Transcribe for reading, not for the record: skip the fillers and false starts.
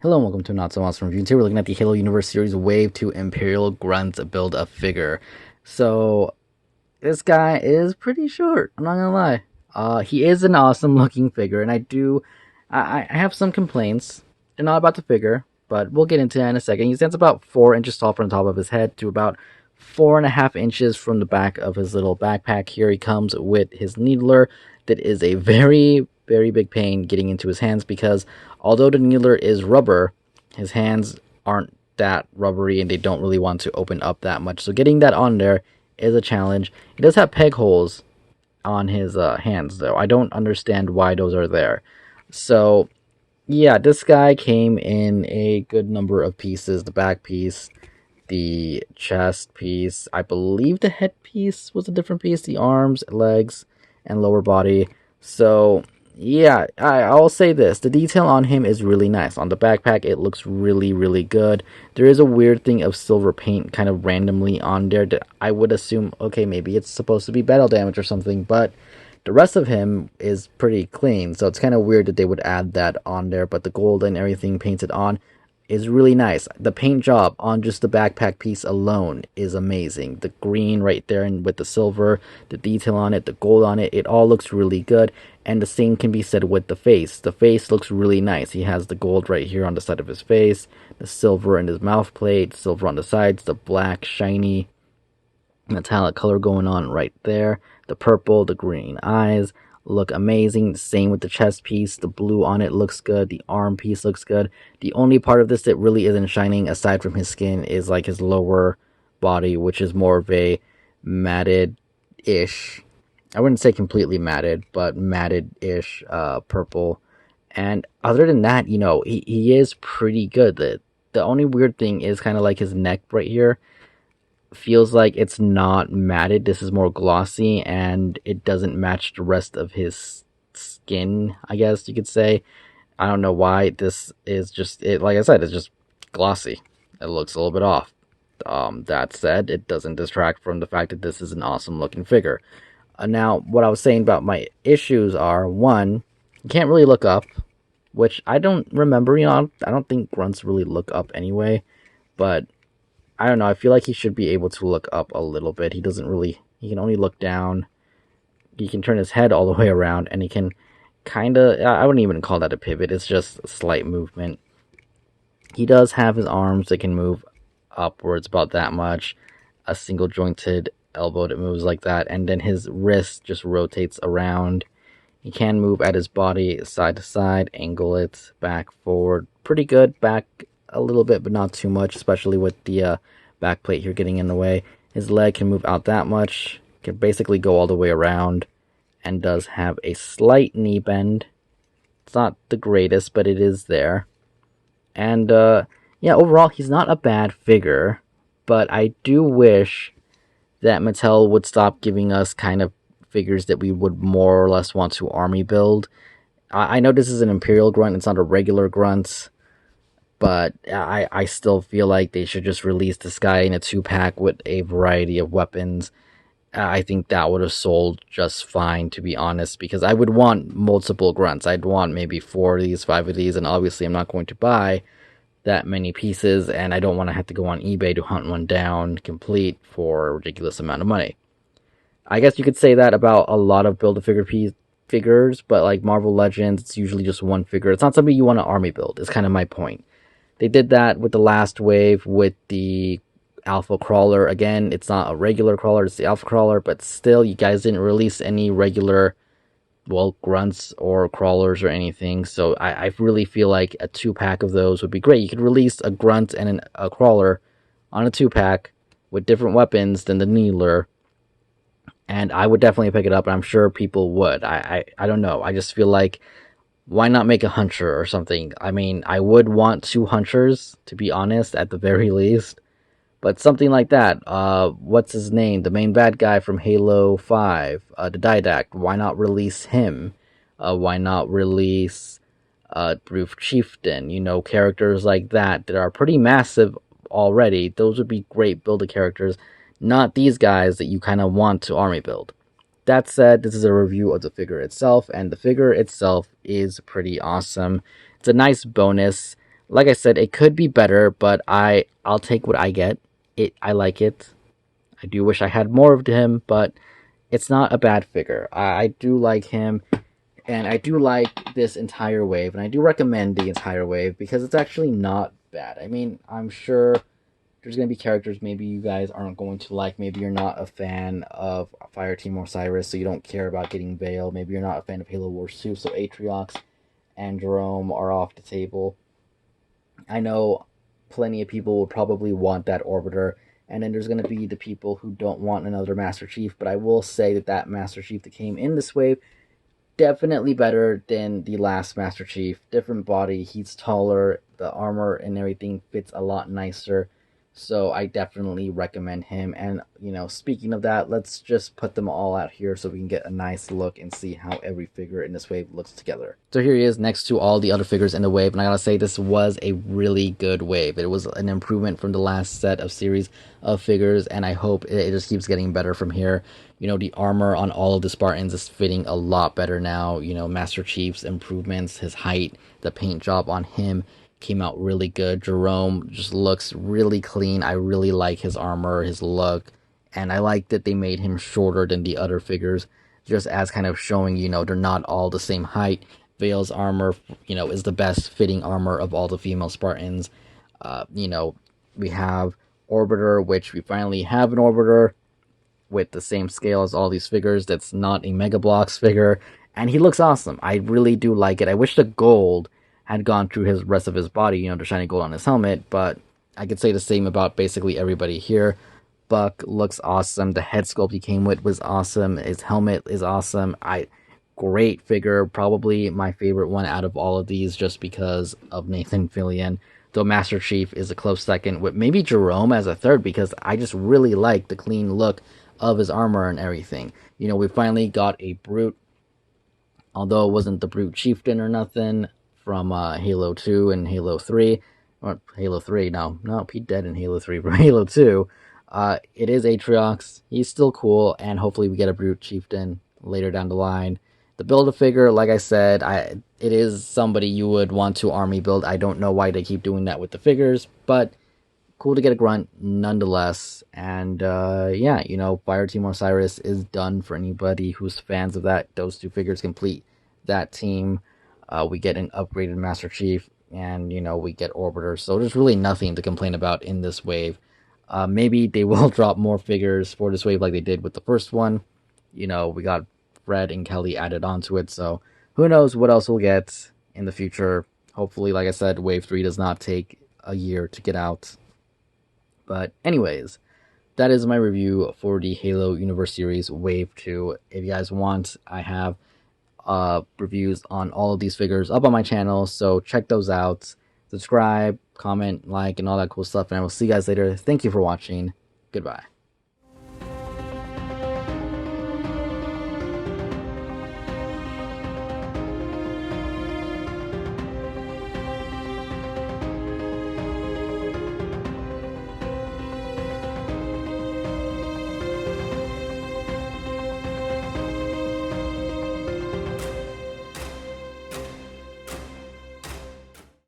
Hello and welcome to Not So Awesome Review. Today we're looking at the Halo Universe Series Wave 2 Imperial Grunt Build-A-Figure. So, this guy is pretty short, I'm not gonna lie. He is an awesome looking figure, and I have some complaints. They're not about the figure, but we'll get into that in a second. He stands about 4 inches tall from the top of his head to about 4.5 inches from the back of his little backpack. Here he comes with his needler. That is a very big pain getting into his hands because although the needler is rubber, his hands aren't that rubbery and they don't really want to open up that much. So getting that on there is a challenge. He does have peg holes on his hands though. I don't understand why those are there. So yeah, this guy came in a good number of pieces. The back piece, the chest piece, I believe the head piece was a different piece, the arms, legs, and lower body. So yeah, I'll say this. The detail on him is really nice. On the backpack, it looks really good. There is a weird thing of silver paint kind of randomly on there that I would assume, okay, maybe it's supposed to be battle damage or something, but the rest of him is pretty clean, so it's kind of weird that they would add that on there, but the gold and everything painted on is really nice. The paint job on just the backpack piece alone is amazing. The green right there and with the silver, the detail on it, the gold on it, it all looks really good. And the same can be said with the face. The face looks really nice. He has the gold right here on the side of his face, the silver in his mouth plate, silver on the sides, the black shiny metallic color going on right there. The purple, the green eyes look amazing. Same with the chest piece. The blue on it looks good. The arm piece looks good. The only part of this that really isn't shining aside from his skin is like his lower body, which is more of a matted-ish. I wouldn't say completely matted, but matted-ish purple. And other than that, he is pretty good. The only weird thing is kind of like his neck right here feels like it's not matted. This is more glossy and it doesn't match the rest of his skin, I guess you could say. I don't know why. This is just it, like I said, it's just glossy. It looks a little bit off. That said, it doesn't distract from the fact that this is an awesome looking figure. Now, what I was saying about my issues are, one, you can't really look up, which I don't remember. I don't think grunts really look up anyway, but I don't know. I feel like he should be able to look up a little bit. He doesn't really. He can only look down. He can turn his head all the way around, and he can kind of. I wouldn't even call that a pivot. It's just a slight movement. He does have his arms that can move upwards about that much. A single jointed elbow that moves like that, and then his wrist just rotates around. He can move at his body side to side, angle it back, forward. Pretty good back a little bit, but not too much, especially with the back plate here getting in the way. His leg can move out that much, can basically go all the way around, and does have a slight knee bend. It's not the greatest, but it is there. And yeah, overall, he's not a bad figure, but I do wish that Mattel would stop giving us kind of figures that we would more or less want to army build. I know this is an Imperial Grunt, it's not a regular Grunt, but I still feel like they should just release this guy in a 2-pack with a variety of weapons. I think that would have sold just fine, to be honest, because I would want multiple grunts. I'd want maybe 4 of these, 5 of these, and obviously I'm not going to buy that many pieces, and I don't want to have to go on eBay to hunt one down complete for a ridiculous amount of money. I guess you could say that about a lot of Build-A-Figure figures, but like Marvel Legends, it's usually just one figure. It's not something you want to army build, is kind of my point. They did that with the last wave with the Alpha Crawler. Again, it's not a regular crawler, it's the Alpha Crawler, but still, you guys didn't release any regular, well, grunts or crawlers or anything. So I really feel like a 2-pack of those would be great. You could release a grunt and a crawler on a 2-pack with different weapons than the Needler, and I would definitely pick it up, and I'm sure people would. I don't know. I just feel like, why not make a hunter or something? I mean, I would want 2 hunters, to be honest, at the very least. But something like that. What's his name? The main bad guy from Halo 5, the Didact. Why not release him? Why not release Roof Chieftain? Characters like that are pretty massive already. Those would be great build characters. Not these guys that you kind of want to army build. That said, this is a review of the figure itself, and the figure itself is pretty awesome. It's a nice bonus. Like I said, it could be better, but I'll take what I get. I like it. I do wish I had more of him, but it's not a bad figure. I do like him, and I do like this entire wave, and I do recommend the entire wave because it's actually not bad. I mean, I'm sure there's gonna be characters maybe you guys aren't going to like. Maybe you're not a fan of Fireteam Osiris, so you don't care about getting Veil. Maybe you're not a fan of Halo Wars 2, so Atriox and Jerome are off the table. I know plenty of people will probably want that Orbiter, and then there's going to be the people who don't want another Master Chief, but I will say that that Master Chief that came in this wave definitely better than the last Master Chief. Different body, he's taller, the armor and everything fits a lot nicer. So I definitely recommend him. And speaking of that, let's just put them all out here so we can get a nice look and see how every figure in this wave looks together. So here he is next to all the other figures in the wave, and I gotta say this was a really good wave. It was an improvement from the last set of series of figures, and I hope it just keeps getting better from here. The armor on all of the Spartans is fitting a lot better now. Master Chief's improvements, his height, the paint job on him came out really good. Jerome just looks really clean. I really like his armor, his look, and I like that they made him shorter than the other figures, just as kind of showing, they're not all the same height. Vale's armor, is the best fitting armor of all the female Spartans. We have Orbiter, which we finally have an Orbiter with the same scale as all these figures. That's not a Mega Bloks figure, and he looks awesome. I really do like it. I wish the gold had gone through his rest of his body, the shiny gold on his helmet, but I could say the same about basically everybody here. Buck looks awesome. The head sculpt he came with was awesome. His helmet is awesome. Great figure. Probably my favorite one out of all of these just because of Nathan Fillion. Though Master Chief is a close second, with maybe Jerome as a third, because I just really like the clean look of his armor and everything. We finally got a Brute, although it wasn't the Brute Chieftain or nothing from Halo 2 and Halo 3. Or Halo 3, no, he dead in Halo 3, but Halo 2. It is Atriox. He's still cool, and hopefully we get a Brute Chieftain later down the line. The Build-A-Figure, like I said, it is somebody you would want to army build. I don't know why they keep doing that with the figures, but cool to get a Grunt nonetheless. And yeah, Fireteam Osiris is done for anybody who's fans of that. Those two figures complete that team. We get an upgraded Master Chief, and we get Orbiter. So there's really nothing to complain about in this wave. Maybe they will drop more figures for this wave like they did with the first one. We got Fred and Kelly added onto it, so who knows what else we'll get in the future. Hopefully, like I said, Wave 3 does not take a year to get out. But anyways, that is my review for the Halo Universe Series Wave 2. If you guys want, I have reviews on all of these figures up on my channel, so check those out. Subscribe, comment, like, and all that cool stuff, and I will see you guys later. Thank you for watching. Goodbye.